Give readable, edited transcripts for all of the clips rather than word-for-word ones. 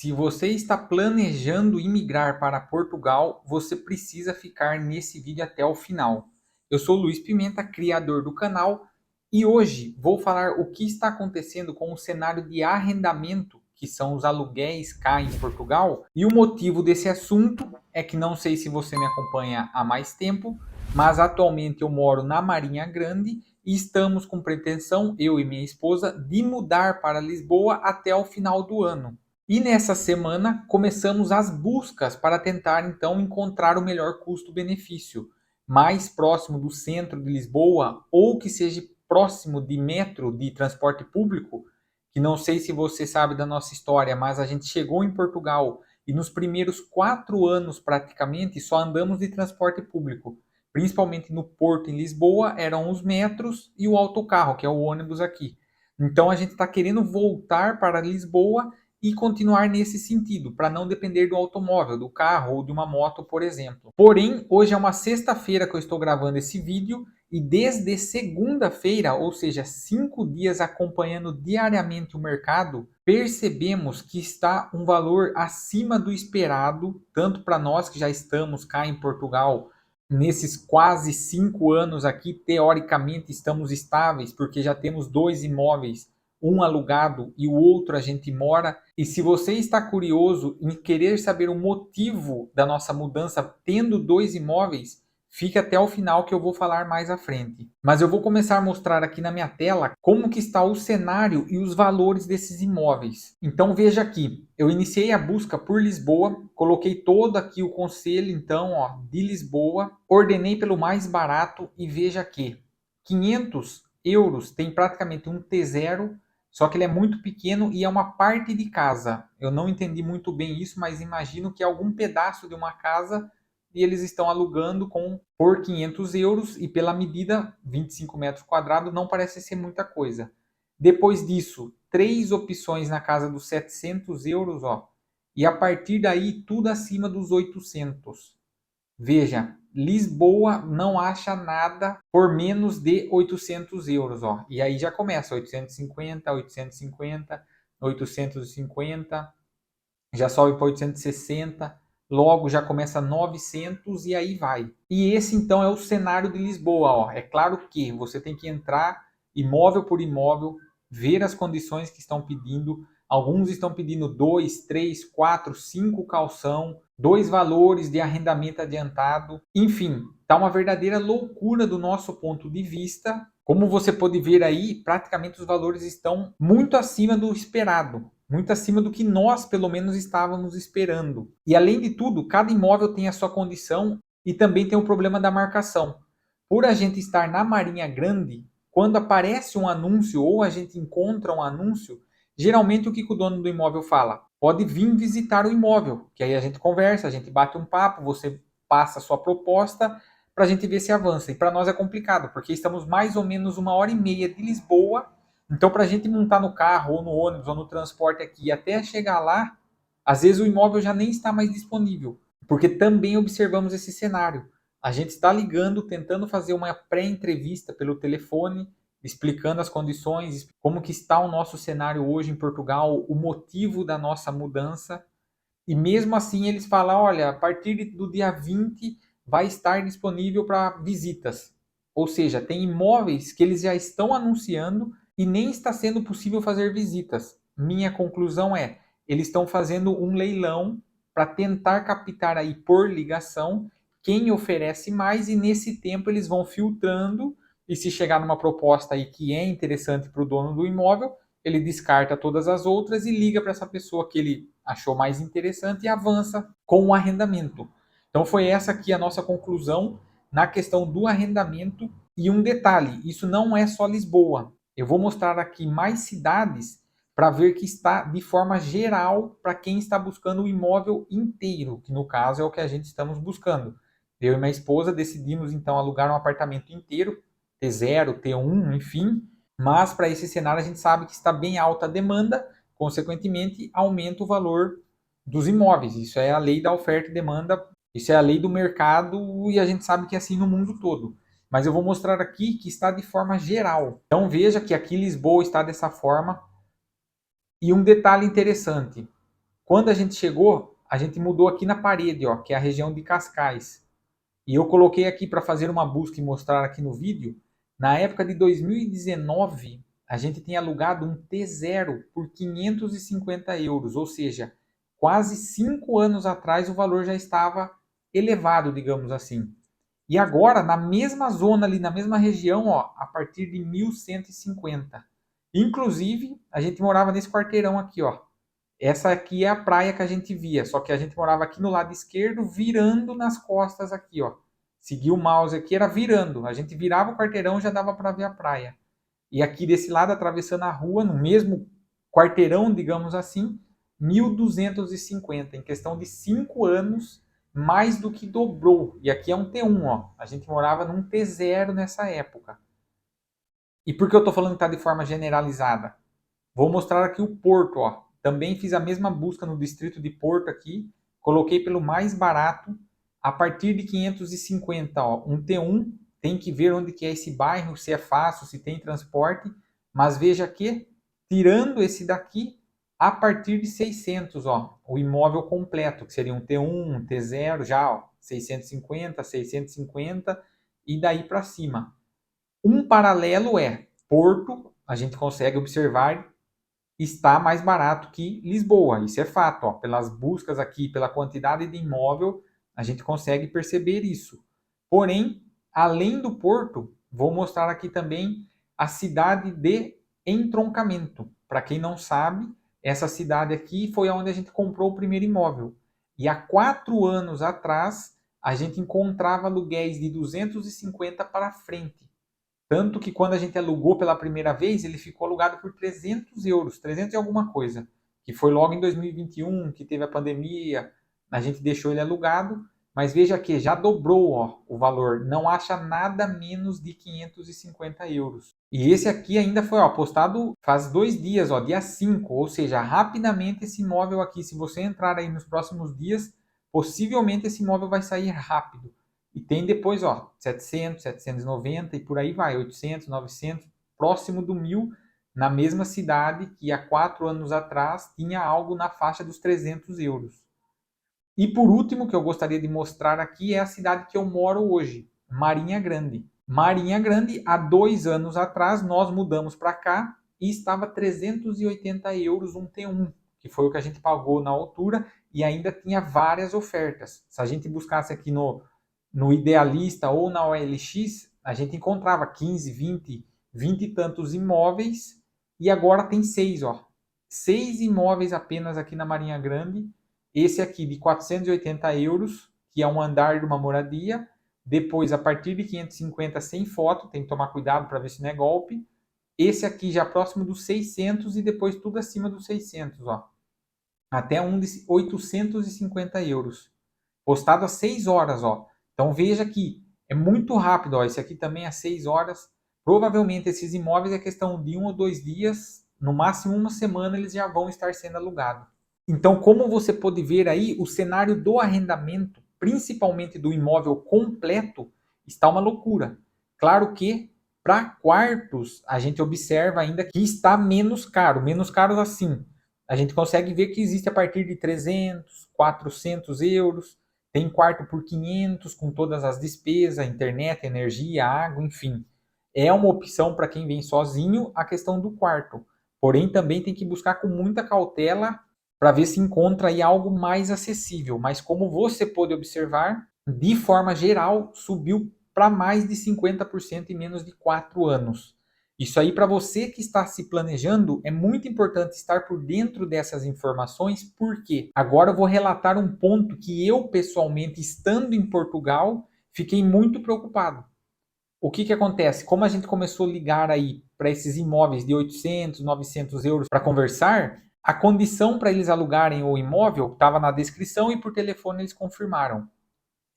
Se você está planejando imigrar para Portugal, você precisa ficar nesse vídeo até o final. Eu sou Luiz Pimenta, criador do canal, e hoje vou falar o que está acontecendo com o cenário de arrendamento, que são os aluguéis cá em Portugal. E o motivo desse assunto é que não sei se você me acompanha há mais tempo, mas atualmente eu moro na Marinha Grande e estamos com pretensão, eu e minha esposa, de mudar para Lisboa até o final do ano. E nessa semana começamos as buscas para tentar então encontrar o melhor custo-benefício, mais próximo do centro de Lisboa ou que seja próximo de metro, de transporte público, que não sei se você sabe da nossa história, mas a gente chegou em Portugal e nos primeiros 4 anos praticamente só andamos de transporte público, principalmente no Porto em Lisboa eram os metros e o autocarro, que é o ônibus aqui. Então a gente está querendo voltar para Lisboa e continuar nesse sentido, para não depender do automóvel, do carro ou de uma moto, por exemplo. Porém, hoje é uma sexta-feira que eu estou gravando esse vídeo e desde segunda-feira, ou seja, 5 dias acompanhando diariamente o mercado, percebemos que está um valor acima do esperado, tanto para nós que já estamos cá em Portugal, nesses quase 5 anos aqui, teoricamente estamos estáveis, porque já temos 2 imóveis, um alugado e o outro a gente mora. E se você está curioso em querer saber o motivo da nossa mudança tendo 2 imóveis, fique até o final que eu vou falar mais à frente. Mas eu vou começar a mostrar aqui na minha tela como que está o cenário e os valores desses imóveis. Então veja aqui, eu iniciei a busca por Lisboa, coloquei todo aqui o concelho então, ó, de Lisboa, ordenei pelo mais barato e veja aqui, 500 euros tem praticamente um T0, só que ele é muito pequeno e é uma parte de casa. Eu não entendi muito bem isso, mas imagino que é algum pedaço de uma casa e eles estão alugando por 500 euros e pela medida 25 metros quadrados não parece ser muita coisa. Depois disso, 3 opções na casa dos 700 euros, ó, e a partir daí tudo acima dos 800. Veja, Lisboa não acha nada por menos de 800 euros, ó. E aí já começa 850, 850, 850, já sobe para 860, logo já começa 900 e aí vai. E esse então é o cenário de Lisboa, ó. É claro que você tem que entrar imóvel por imóvel, ver as condições que estão pedindo. Alguns estão pedindo 2, 3, 4, 5 calção, 2 valores de arrendamento adiantado. Enfim, tá uma verdadeira loucura do nosso ponto de vista. Como você pode ver aí, praticamente os valores estão muito acima do esperado, muito acima do que nós, pelo menos, estávamos esperando. E além de tudo, cada imóvel tem a sua condição e também tem o problema da marcação. Por a gente estar na Marinha Grande, quando aparece um anúncio ou a gente encontra um anúncio, geralmente o que o dono do imóvel fala? Pode vir visitar o imóvel, que aí a gente conversa, a gente bate um papo, você passa a sua proposta para a gente ver se avança. E para nós é complicado, porque estamos mais ou menos 1h30 de Lisboa, então para a gente montar no carro, ou no ônibus, ou no transporte aqui, até chegar lá, às vezes o imóvel já nem está mais disponível, porque também observamos esse cenário. A gente está ligando, tentando fazer uma pré-entrevista pelo telefone, explicando as condições, como que está o nosso cenário hoje em Portugal, o motivo da nossa mudança. E mesmo assim eles falam, olha, a partir do dia 20 vai estar disponível para visitas. Ou seja, tem imóveis que eles já estão anunciando e nem está sendo possível fazer visitas. Minha conclusão é, eles estão fazendo um leilão para tentar captar aí por ligação quem oferece mais e nesse tempo eles vão filtrando e se chegar numa proposta aí que é interessante para o dono do imóvel, ele descarta todas as outras e liga para essa pessoa que ele achou mais interessante e avança com o arrendamento. Então foi essa aqui a nossa conclusão na questão do arrendamento. E um detalhe, isso não é só Lisboa. Eu vou mostrar aqui mais cidades para ver que está de forma geral para quem está buscando o imóvel inteiro, que no caso é o que a gente estamos buscando. Eu e minha esposa decidimos então alugar um apartamento inteiro, T0, T1, enfim, mas para esse cenário a gente sabe que está bem alta a demanda, consequentemente aumenta o valor dos imóveis. Isso é a lei da oferta e demanda, isso é a lei do mercado e a gente sabe que é assim no mundo todo. Mas eu vou mostrar aqui que está de forma geral. Então veja que aqui Lisboa está dessa forma. E um detalhe interessante, Quando a gente chegou, a gente mudou aqui na parede, ó, que é a região de Cascais. E eu coloquei aqui para fazer uma busca e mostrar aqui no vídeo. Na época de 2019, a gente tinha alugado um T0 por 550 euros, ou seja, quase 5 anos atrás o valor já estava elevado, digamos assim. E agora, na mesma zona ali, na mesma região, ó, a partir de 1150. Inclusive, a gente morava nesse quarteirão aqui, ó. Essa aqui é a praia que a gente via, só que a gente morava aqui no lado esquerdo, virando nas costas aqui, ó. Seguir o mouse aqui era virando. A gente virava o quarteirão, já dava para ver a praia. E aqui desse lado, atravessando a rua, no mesmo quarteirão, digamos assim, 1250. Em questão de 5 anos, mais do que dobrou. E aqui é um T1, ó. A gente morava num T0 nessa época. E por que eu estou falando que está de forma generalizada? Vou mostrar aqui o Porto, ó. Também fiz a mesma busca no distrito de Porto aqui. Coloquei pelo mais barato, a partir de 550, ó. Um T1, tem que ver onde que é esse bairro, se é fácil, se tem transporte. Mas veja que, tirando esse daqui, a partir de 600, ó. O imóvel completo, que seria um T1, um T0, já, ó. 650, 650 e daí para cima. Um paralelo é Porto, a gente consegue observar, está mais barato que Lisboa. Isso é fato, ó. Pelas buscas aqui, pela quantidade de imóvel, a gente consegue perceber isso. Porém, além do Porto, vou mostrar aqui também a cidade de Entroncamento. Para quem não sabe, essa cidade aqui foi onde a gente comprou o primeiro imóvel. E há 4 anos atrás, a gente encontrava aluguéis de 250 para frente. Tanto que quando a gente alugou pela primeira vez, ele ficou alugado por 300 euros, 300 e alguma coisa. Que foi logo em 2021, que teve a pandemia, a gente deixou ele alugado. Mas veja que já dobrou, ó, o valor. Não acha nada menos de 550 euros. E esse aqui ainda foi, ó, postado faz 2 dias, ó, dia 5. Ou seja, rapidamente esse imóvel aqui, se você entrar aí nos próximos dias, possivelmente esse imóvel vai sair rápido. E tem depois, ó, 700, 790 e por aí vai, 800, 900, próximo do 1000, na mesma cidade que há 4 anos atrás tinha algo na faixa dos 300 euros. E por último, que eu gostaria de mostrar aqui é a cidade que eu moro hoje, Marinha Grande. Marinha Grande, há 2 anos atrás, nós mudamos para cá e estava 380 euros um T1, que foi o que a gente pagou na altura e ainda tinha várias ofertas. Se a gente buscasse aqui no Idealista ou na OLX, a gente encontrava 15, 20 e tantos imóveis e agora tem 6, ó. 6 imóveis apenas aqui na Marinha Grande. Esse aqui de 480 euros, que é um andar de uma moradia. Depois, a partir de 550 sem foto, tem que tomar cuidado para ver se não é golpe. Esse aqui já próximo dos 600 e depois tudo acima dos 600, ó. Até um de 850 euros. Postado às 6 horas, ó. Então veja que é muito rápido, ó. Esse aqui também às 6 horas. Provavelmente esses imóveis é questão de 1 ou 2 dias, no máximo uma semana eles já vão estar sendo alugados. Então, como você pode ver aí, o cenário do arrendamento, principalmente do imóvel completo, está uma loucura. Claro que para quartos a gente observa ainda que está menos caro assim. A gente consegue ver que existe a partir de 300, 400 euros, tem quarto por 500 com todas as despesas, internet, energia, água, enfim. É uma opção para quem vem sozinho a questão do quarto. Porém, também tem que buscar com muita cautela para ver se encontra aí algo mais acessível. Mas como você pode observar, de forma geral, subiu para mais de 50% em menos de 4 anos. Isso aí, para você que está se planejando, é muito importante estar por dentro dessas informações, porque agora eu vou relatar um ponto que eu, pessoalmente, estando em Portugal, fiquei muito preocupado. O que acontece? Como a gente começou a ligar aí para esses imóveis de 800, 900 euros para conversar, a condição para eles alugarem o imóvel estava na descrição e por telefone eles confirmaram.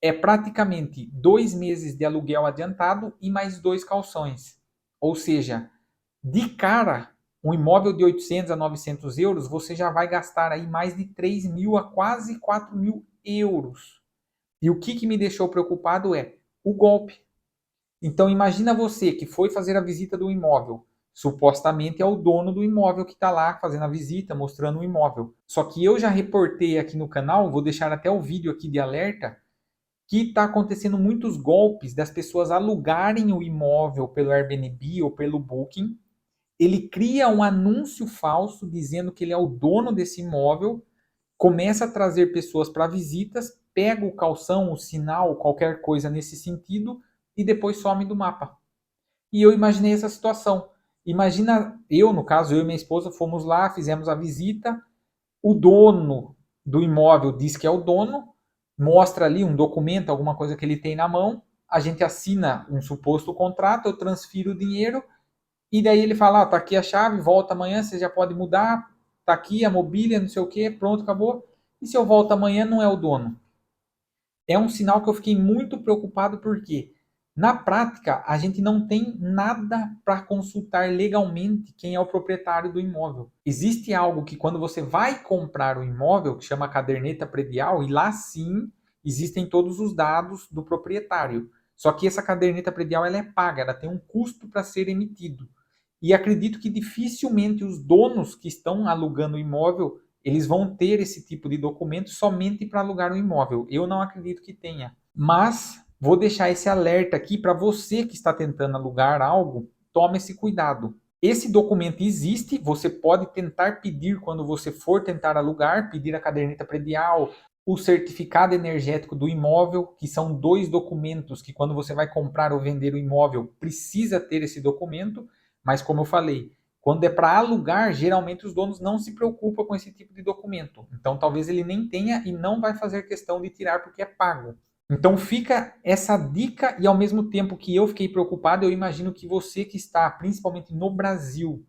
É praticamente 2 meses de aluguel adiantado e mais 2 calções. Ou seja, de cara, um imóvel de 800 a 900 euros, você já vai gastar aí mais de 3 mil a quase 4 mil euros. E o que me deixou preocupado é o golpe. Então imagina você que foi fazer a visita do imóvel, Supostamente é o dono do imóvel que está lá fazendo a visita, mostrando o imóvel. Só que eu já reportei aqui no canal, vou deixar até o vídeo aqui de alerta, que está acontecendo muitos golpes das pessoas alugarem o imóvel pelo Airbnb ou pelo Booking. Ele cria um anúncio falso dizendo que ele é o dono desse imóvel, começa a trazer pessoas para visitas, pega o calção, o sinal, qualquer coisa nesse sentido e depois some do mapa. E eu imaginei essa situação. Imagina eu, no caso, eu e minha esposa fomos lá, fizemos a visita, o dono do imóvel diz que é o dono, mostra ali um documento, alguma coisa que ele tem na mão, a gente assina um suposto contrato, eu transfiro o dinheiro e daí ele fala, tá aqui a chave, volta amanhã, você já pode mudar, tá aqui a mobília, não sei o que, pronto, acabou. E se eu volto amanhã, não é o dono? É um sinal que eu fiquei muito preocupado porque, na prática, a gente não tem nada para consultar legalmente quem é o proprietário do imóvel. Existe algo que quando você vai comprar o imóvel, que chama caderneta predial, e lá sim existem todos os dados do proprietário. Só que essa caderneta predial ela é paga, ela tem um custo para ser emitido. E acredito que dificilmente os donos que estão alugando o imóvel eles vão ter esse tipo de documento somente para alugar um imóvel. Eu não acredito que tenha. Mas vou deixar esse alerta aqui para você que está tentando alugar algo, tome esse cuidado. Esse documento existe, você pode tentar pedir quando você for tentar alugar, pedir a caderneta predial, o certificado energético do imóvel, que são dois documentos que quando você vai comprar ou vender o imóvel, precisa ter esse documento, mas como eu falei, quando é para alugar, geralmente os donos não se preocupam com esse tipo de documento. Então talvez ele nem tenha e não vai fazer questão de tirar porque é pago. Então fica essa dica e ao mesmo tempo que eu fiquei preocupado, eu imagino que você que está principalmente no Brasil,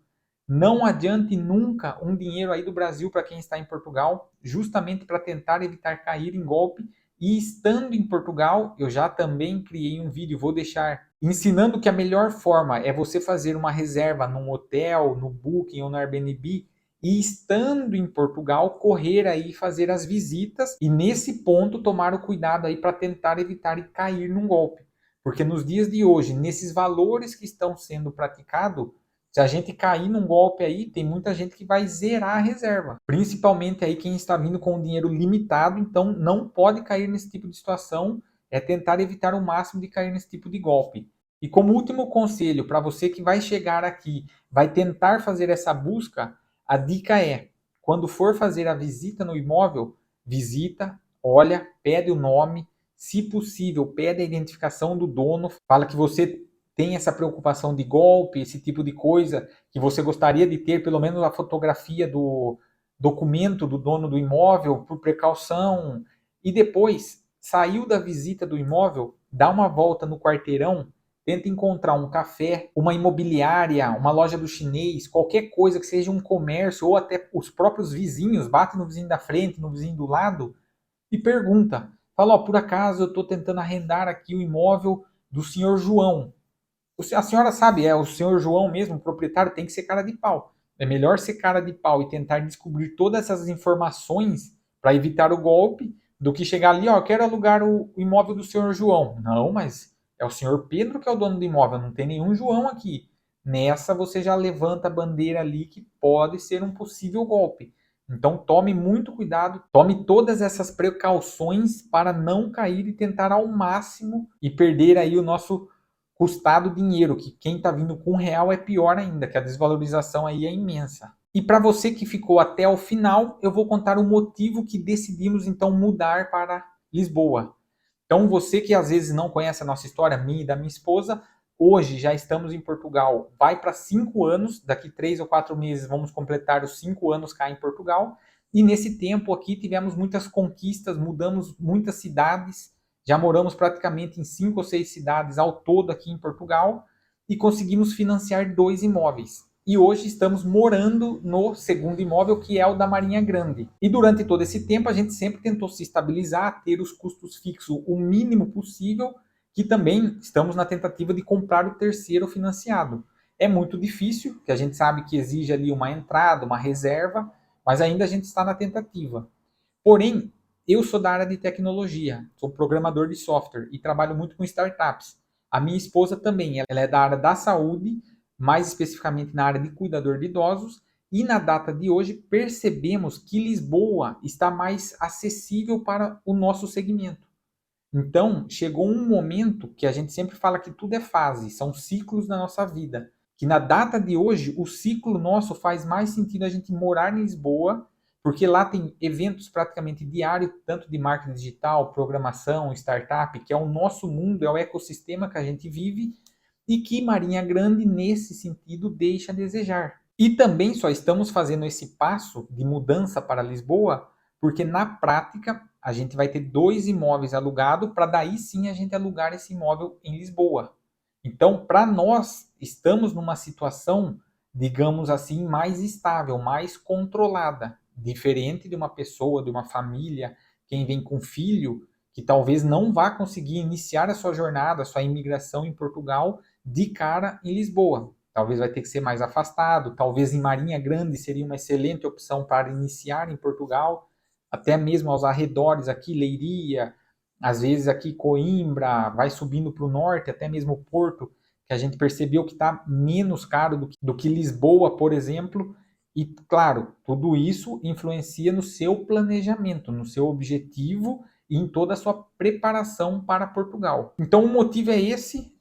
não adiante nunca um dinheiro aí do Brasil para quem está em Portugal, justamente para tentar evitar cair em golpe. E estando em Portugal, eu já também criei um vídeo, vou deixar ensinando que a melhor forma é você fazer uma reserva num hotel, no Booking ou no Airbnb e estando em Portugal, correr aí e fazer as visitas e nesse ponto tomar o cuidado aí para tentar evitar e cair num golpe. Porque nos dias de hoje, nesses valores que estão sendo praticados, se a gente cair num golpe aí, tem muita gente que vai zerar a reserva. Principalmente aí quem está vindo com o dinheiro limitado, então não pode cair nesse tipo de situação, é tentar evitar o máximo de cair nesse tipo de golpe. E como último conselho, para você que vai chegar aqui, vai tentar fazer essa busca, a dica é, quando for fazer a visita no imóvel, visita, olha, pede o nome, se possível, pede a identificação do dono, fala que você tem essa preocupação de golpe, esse tipo de coisa, que você gostaria de ter pelo menos a fotografia do documento do dono do imóvel por precaução, e depois saiu da visita do imóvel, dá uma volta no quarteirão, tenta encontrar um café, uma imobiliária, uma loja do chinês, qualquer coisa que seja um comércio ou até os próprios vizinhos, bate no vizinho da frente, no vizinho do lado e pergunta. Fala, ó, por acaso eu estou tentando arrendar aqui o imóvel do senhor João. A senhora sabe, é o senhor João mesmo, o proprietário, tem que ser cara de pau. É melhor ser cara de pau e tentar descobrir todas essas informações para evitar o golpe do que chegar ali, ó, quero alugar o imóvel do senhor João. Não, mas é o senhor Pedro que é o dono do imóvel, não tem nenhum João aqui. Nessa você já levanta a bandeira ali que pode ser um possível golpe. Então tome muito cuidado, tome todas essas precauções para não cair e tentar ao máximo e perder aí o nosso custado dinheiro, que quem está vindo com real é pior ainda, que a desvalorização aí é imensa. E para você que ficou até o final, eu vou contar o motivo que decidimos então mudar para Lisboa. Então você que às vezes não conhece a nossa história, minha e da minha esposa, hoje já estamos em Portugal, vai para 5 anos, daqui 3 ou 4 meses vamos completar os 5 anos cá em Portugal, e nesse tempo aqui tivemos muitas conquistas, mudamos muitas cidades, já moramos praticamente em 5 ou 6 cidades ao todo aqui em Portugal e conseguimos financiar 2 imóveis. E hoje estamos morando no segundo imóvel, que é o da Marinha Grande. E durante todo esse tempo a gente sempre tentou se estabilizar, ter os custos fixos o mínimo possível, que também estamos na tentativa de comprar o terceiro financiado. É muito difícil, porque a gente sabe que exige ali uma entrada, uma reserva, mas ainda a gente está na tentativa. Porém, eu sou da área de tecnologia, sou programador de software e trabalho muito com startups. A minha esposa também, ela é da área da saúde, mais especificamente na área de cuidador de idosos, e na data de hoje percebemos que Lisboa está mais acessível para o nosso segmento. Então, chegou um momento que a gente sempre fala que tudo é fase, são ciclos na nossa vida. Que na data de hoje, o ciclo nosso faz mais sentido a gente morar em Lisboa, porque lá tem eventos praticamente diários, tanto de marketing digital, programação, startup, que é o nosso mundo, é o ecossistema que a gente vive, e que Marinha Grande, nesse sentido, deixa a desejar. E também só estamos fazendo esse passo de mudança para Lisboa, porque na prática a gente vai ter 2 imóveis alugados para daí sim a gente alugar esse imóvel em Lisboa. Então, para nós, estamos numa situação, digamos assim, mais estável, mais controlada, diferente de uma pessoa, de uma família, quem vem com filho, que talvez não vá conseguir iniciar a sua jornada, a sua imigração em Portugal de cara em Lisboa. Talvez vai ter que ser mais afastado, talvez em Marinha Grande seria uma excelente opção para iniciar em Portugal, até mesmo aos arredores aqui, Leiria, às vezes aqui Coimbra, vai subindo para o norte, até mesmo Porto, que a gente percebeu que está menos caro do que Lisboa, por exemplo. E, claro, tudo isso influencia no seu planejamento, no seu objetivo e em toda a sua preparação para Portugal. Então, o motivo é esse.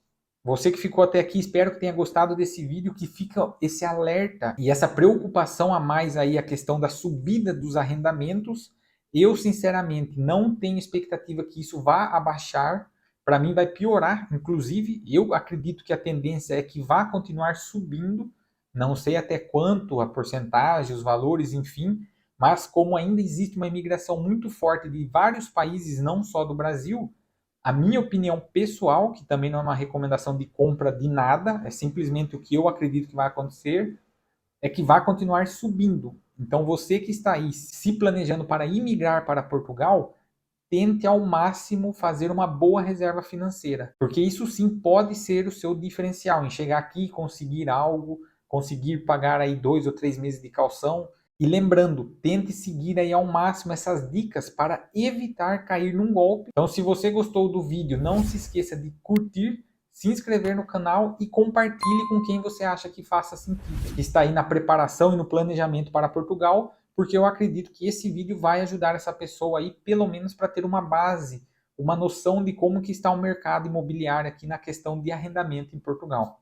Você que ficou até aqui, espero que tenha gostado desse vídeo, que fica esse alerta e essa preocupação a mais aí, a questão da subida dos arrendamentos. Eu, sinceramente, não tenho expectativa que isso vá abaixar. Para mim, vai piorar. Inclusive, eu acredito que a tendência é que vá continuar subindo. Não sei até quanto, a porcentagem, os valores, enfim. Mas como ainda existe uma imigração muito forte de vários países, não só do Brasil, a minha opinião pessoal, que também não é uma recomendação de compra de nada, é simplesmente o que eu acredito que vai acontecer, é que vai continuar subindo. Então, você que está aí se planejando para imigrar para Portugal, tente ao máximo fazer uma boa reserva financeira, porque isso sim pode ser o seu diferencial, em chegar aqui e conseguir algo, conseguir pagar aí 2 ou 3 meses de calção. E lembrando, tente seguir aí ao máximo essas dicas para evitar cair num golpe. Então, se você gostou do vídeo, não se esqueça de curtir, se inscrever no canal e compartilhe com quem você acha que faça sentido, que está aí na preparação e no planejamento para Portugal, porque eu acredito que esse vídeo vai ajudar essa pessoa aí, pelo menos para ter uma base, uma noção de como que está o mercado imobiliário aqui na questão de arrendamento em Portugal.